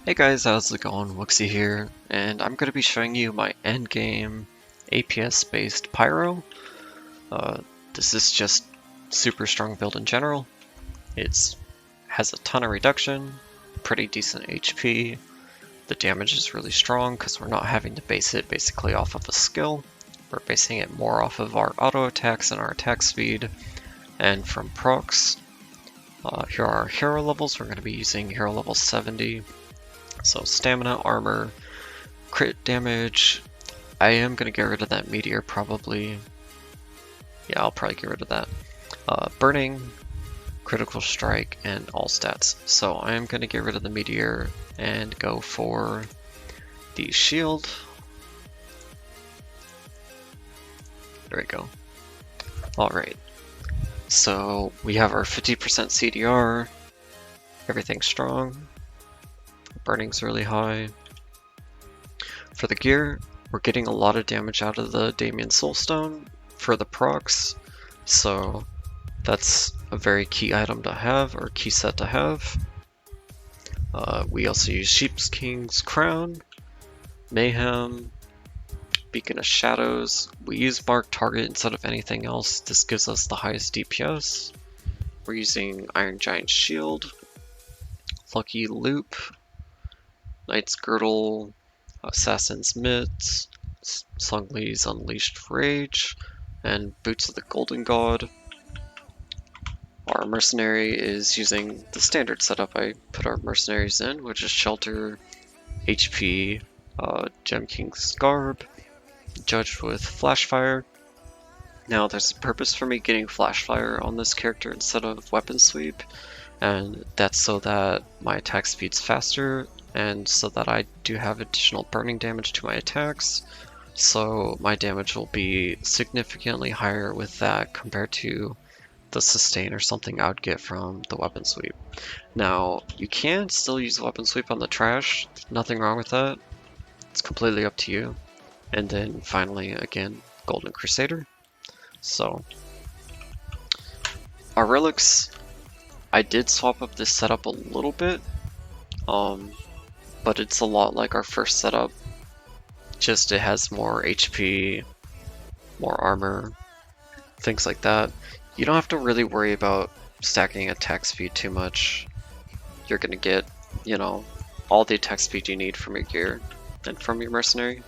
Hey guys, how's it going? Wooxie here, and I'm going to be showing you my endgame APS-based Pyro. Uh, this is just super strong build in general. It has a ton of reduction, pretty decent HP. The damage is really strong because we're not having to base it basically off of a skill. We're basing it more off of our auto attacks and our attack speed, and from procs. Here are our hero levels. We're going to be using hero level 70. So stamina, armor, crit damage. I am going to get rid of that meteor probably. Yeah, I'll probably get rid of that. Burning, critical strike, and all stats. So I am going to get rid of the meteor and go for the shield. There we go. Alright. So we have our 50% CDR. Everything's strong. Burning's really high. For the gear, we're getting a lot of damage out of the Damien Soulstone for the procs, so that's a very key item to have, or key set to have. We also use Sheepsking's Crown, Mayhem, Beacon of Shadows. We use Mark Target instead of anything else. This gives us the highest DPS. We're using Iron Giant Shield, Lucky Loop, Knight's Girdle, Assassin's Mitts, Sung Lee's Unleashed Rage, and Boots of the Golden God. Our Mercenary is using the standard setup I put our mercenaries in, which is Shelter, HP, Gem King's Garb, judged with Flashfire. Now there's a purpose for me getting Flashfire on this character instead of Weapon Sweep, and that's so that my attack speed's faster, and so that I do have additional burning damage to my attacks, so my damage will be significantly higher with that compared to the sustain or something I would get from the weapon sweep. Now, you can still use the weapon sweep on the trash, nothing wrong with that, it's completely up to you. And then finally, again, Golden Crusader. So, our relics, I did swap up this setup a little bit, but it's a lot like our first setup, just it has more HP, more armor, things like that. You don't have to really worry about stacking attack speed too much. You're gonna get, you know, all the attack speed you need from your gear and from your mercenary.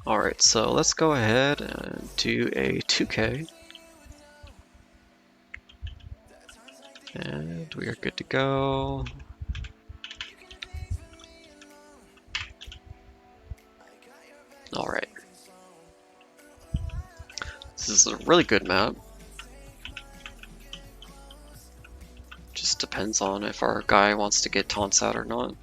Alright, so let's go ahead and do a 2K. And we are good to go. Alright. This is a really good map. Just depends on if our guy wants to get taunts out or not.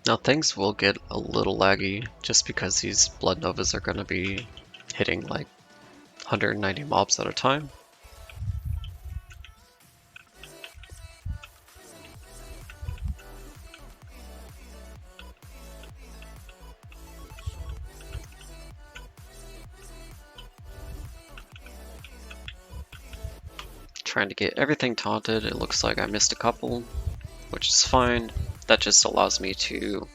Now things will get a little laggy just because these Blood Novas are going to be hitting like 190 mobs at a time. Trying to get everything taunted, it looks like I missed a couple, which is fine. That just allows me to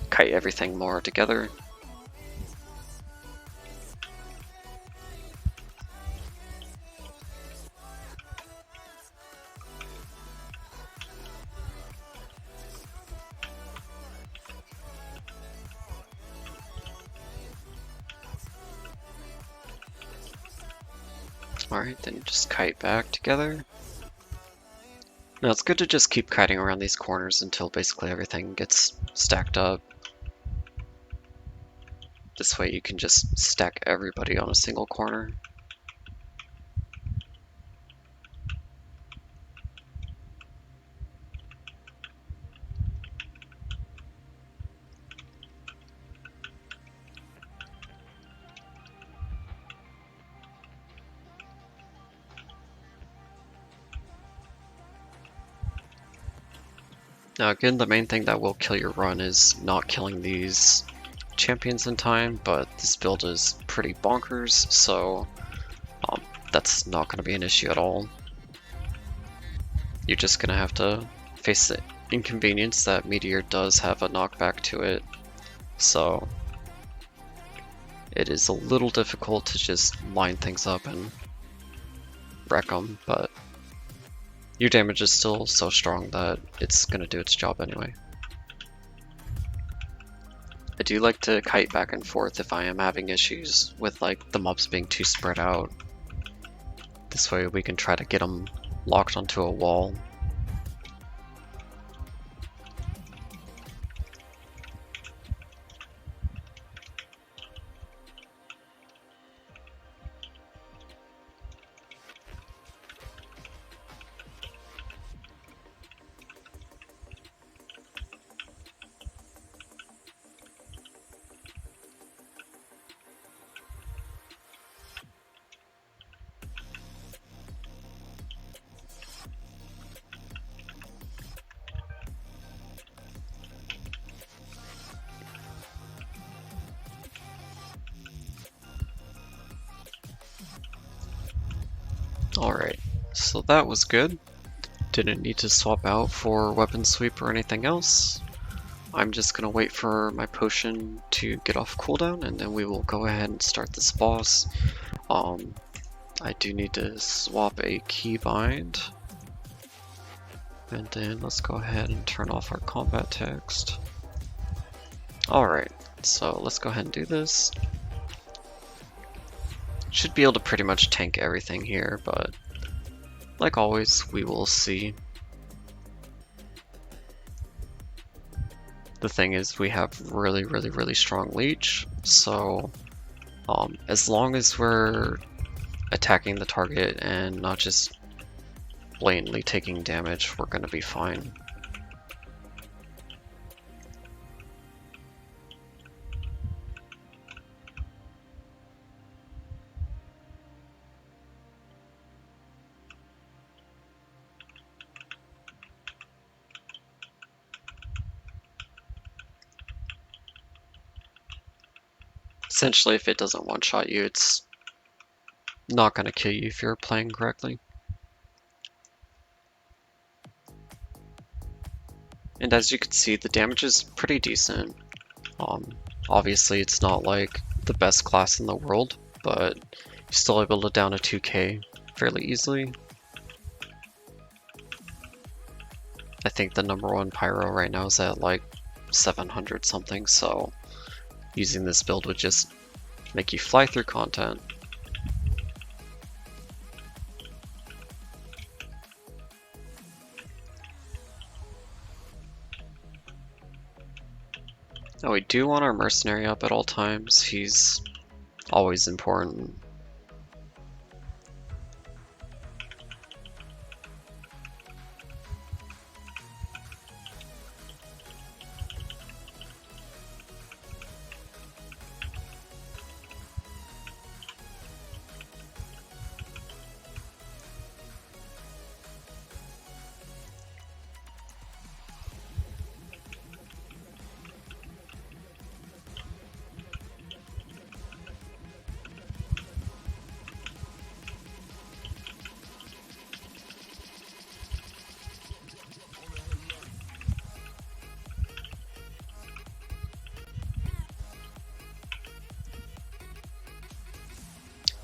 kite everything more together. Alright, then just kite back together. Now it's good to just keep kiting around these corners until basically everything gets stacked up. This way you can just stack everybody on a single corner. Now again, the main thing that will kill your run is not killing these champions in time, but this build is pretty bonkers, so that's not going to be an issue at all. You're just going to have to face the inconvenience that Meteor does have a knockback to it, so it is a little difficult to just line things up and wreck them, but your damage is still so strong that it's going to do its job anyway. I do like to kite back and forth if I am having issues with like the mobs being too spread out. This way we can try to get them locked onto a wall. Alright, so that was good. Didn't need to swap out for weapon sweep or anything else. I'm just gonna wait for my potion to get off cooldown and then we will go ahead and start this boss. I do need to swap a keybind. And then let's go ahead and turn off our combat text. Alright, so let's go ahead and do this. Should be able to pretty much tank everything here, but like always, we will see. The thing is, we have really strong leech, so as long as we're attacking the target and not just blatantly taking damage, we're gonna be fine. Essentially, if it doesn't one-shot you, it's not going to kill you if you're playing correctly. And as you can see, the damage is pretty decent. Obviously, it's not like the best class in the world, but you're still able to down a 2k fairly easily. I think the #1 Pyro right now is at like 700 something, so using this build would just make you fly through content. Now we do want our Mercenary up at all times. He's always important.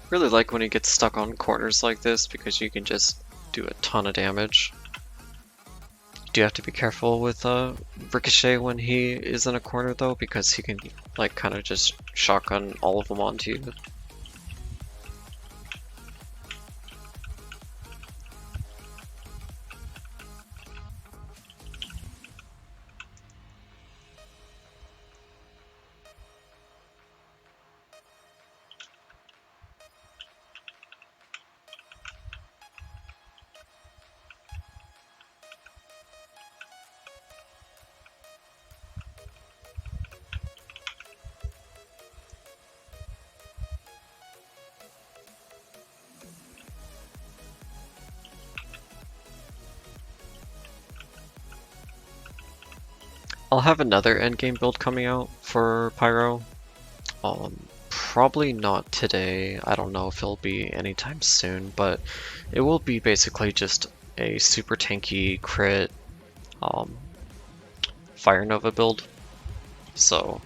Really like when he gets stuck on corners like this because you can just do a ton of damage. You do have to be careful with Ricochet when he is in a corner though, because he can like kind of just shotgun all of them onto you. I'll have another endgame build coming out for Pyro. Probably not today. I don't know if it'll be anytime soon, but it will be basically just a super tanky crit Fire Nova build. So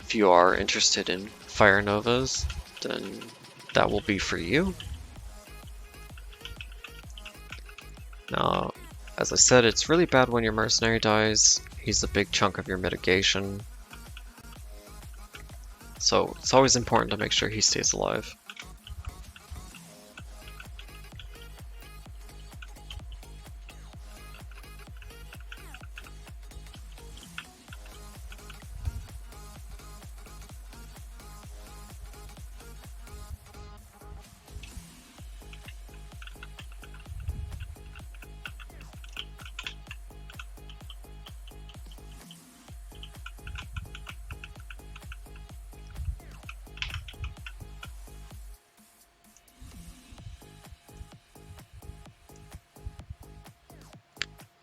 if you are interested in Fire Novas, then that will be for you. Now, as I said, it's really bad when your Mercenary dies. He's a big chunk of your mitigation. So it's always important to make sure he stays alive.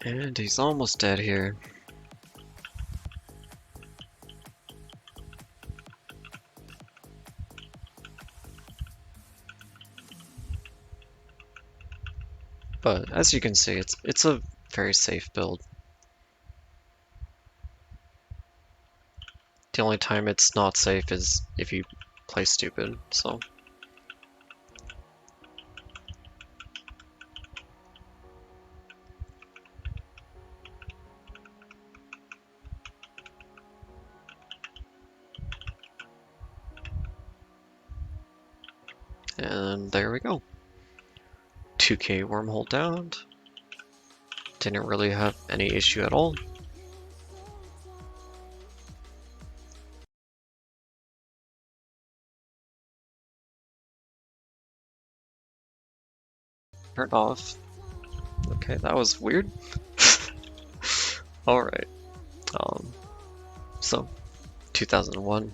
And he's almost dead here. But as you can see, it's a very safe build. The only time it's not safe is if you play stupid, so. And there we go. 2k wormhole downed. Didn't really have any issue at all. Turned off. Okay, that was weird. Alright. So, 2001.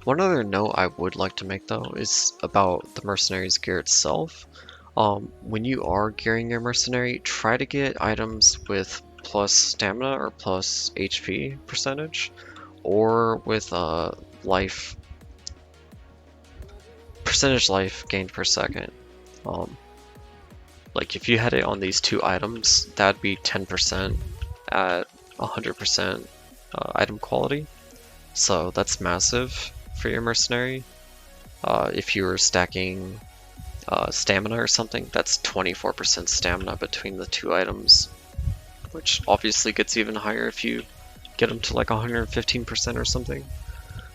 One other note I would like to make though is about the Mercenary's gear itself. When you are gearing your Mercenary, try to get items with plus stamina or plus HP percentage, or with life percentage life gained per second. Like if you had it on these two items, that'd be 10% at 100% item quality. So that's massive for your Mercenary. If you were stacking stamina or something, that's 24% stamina between the two items, which obviously gets even higher if you get them to like 115% or something.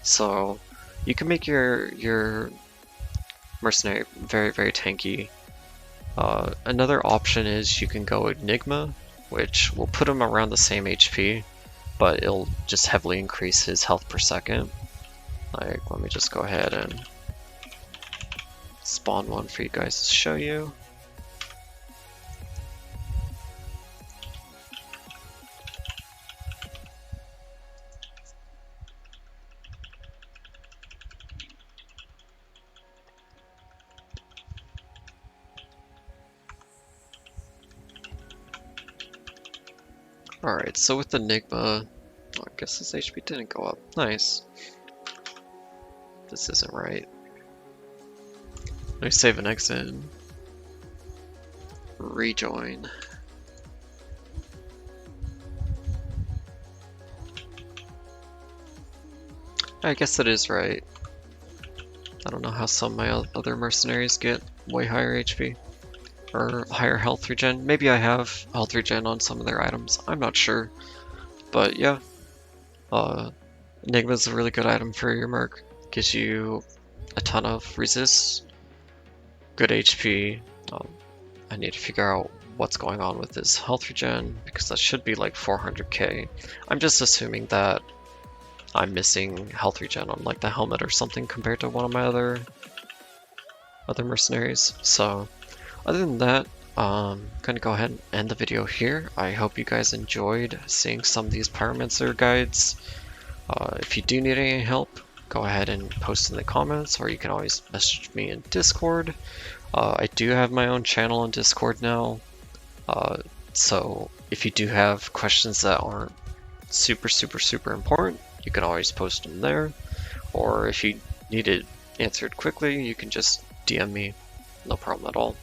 So you can make your Mercenary very, very tanky. Another option is you can go Enigma, which will put him around the same HP, but it'll just heavily increase his health per second. Like, let me just go ahead and spawn one for you guys to show you. Alright, so with Enigma, oh, I guess his HP didn't go up. Nice. This isn't right. Let me save and exit. Rejoin. I guess that is right. I don't know how some of my other mercenaries get way higher HP. Or higher health regen. Maybe I have health regen on some of their items. I'm not sure. But yeah. Enigma's a really good item for your merc. Gives you a ton of resist, good HP. I need to figure out what's going on with his health regen, because that should be like 400k. I'm just assuming that I'm missing health regen on like the helmet or something compared to one of my other mercenaries. So other than that, I'm gonna go ahead and end the video here. I hope you guys enjoyed seeing some of these Pyromancer guides. If you do need any help, go ahead and post in the comments, or you can always message me in Discord. I do have my own channel on Discord now. So if you do have questions that aren't super important, you can always post them there. Or if you need it answered quickly, you can just DM me, no problem at all.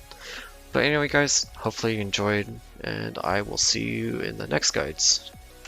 But anyway guys, hopefully you enjoyed, and I will see you in the next guides.